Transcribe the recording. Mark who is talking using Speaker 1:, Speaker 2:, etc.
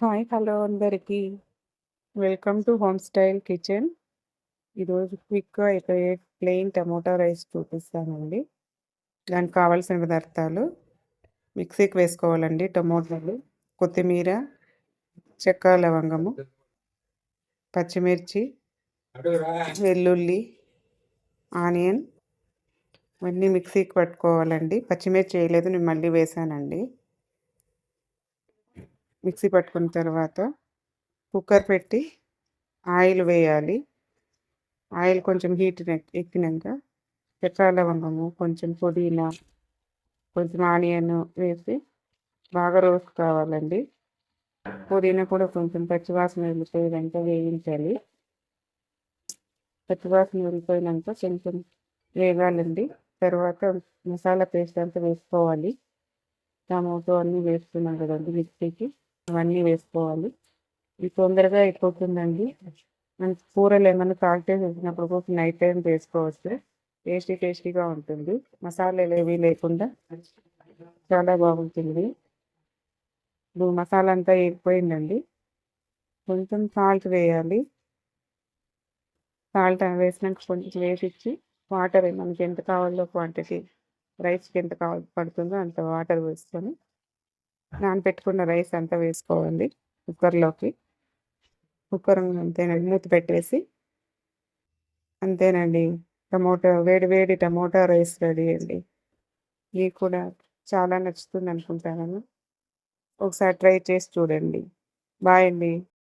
Speaker 1: Hi! Hello అందరికీ. Welcome to home style kitchen. ఈరోజు క్విక్‌గా అయిపోయే ప్లెయిన్ టమోటా రైస్ చూపిస్తానండి. దానికి కావాల్సిన పదార్థాలు మిక్సీకి వేసుకోవాలండి టమోటాలు, కొత్తిమీర, చెక్క, లవంగము, పచ్చిమిర్చి, వెల్లుల్లి, ఆనియన్ ఇవన్నీ మిక్సీకి పట్టుకోవాలండి. పచ్చిమిర్చి వేయలేదు, నేను మళ్ళీ వేసానండి. మిక్సీ పట్టుకున్న తర్వాత కుక్కర్ పెట్టి ఆయిల్ వేయాలి. ఆయిల్ కొంచెం హీట్ ఎక్కినాక చెక్క, లవంగము, కొంచెం పుదీనా, కొంచెం ఆనియన్ వేసి బాగా రోస్ట్ కావాలండి. పుదీనా కూడా కొంచెం పచ్చివాసన వెళ్ళిపోయేదాకా వేయించాలి. పచ్చివాసన వెళ్ళిపోయినాక కొంచెం వేగాలండి. తర్వాత మసాలా పేస్ట్ అంతా వేసుకోవాలి. టమాటో అన్నీ వేసుకున్నాం కదండి మిక్సీకి, అవన్నీ వేసుకోవాలి. ఇది తొందరగా అయిపోతుందండి. మనకి కూరలు ఏమైనా సాల్టేజ్ వేసినప్పుడు కూడా నైట్ టైం వేసుకోవచ్చు. టేస్టీగా ఉంటుంది. మసాలాలు ఏవి లేకుండా చాలా బాగుంటుంది. ఇప్పుడు మసాలా అంతా వేగిపోయిందండి. కొంచెం సాల్ట్ వేయాలి. సాల్ట్ వేసినాక కొంచెం వేసిచ్చి వాటర్ మనకి ఎంత కావాలో క్వాంటిటీ, రైస్కి ఎంత పడుతుందో అంత వాటర్ వేసుకొని నానబెట్టుకున్న రైస్ అంతా వేసుకోవాలి కుక్కర్లోకి. కుక్కర్ అంతేనండి, మూత పెట్టేసి అంతేనండి. వేడి వేడి టమోటా రైస్ రెడీ అండి. మీకు కూడా చాలా నచ్చుతుంది అనుకుంటాను. ఒకసారి ట్రై చేసి చూడండి. బాయ్ అండి.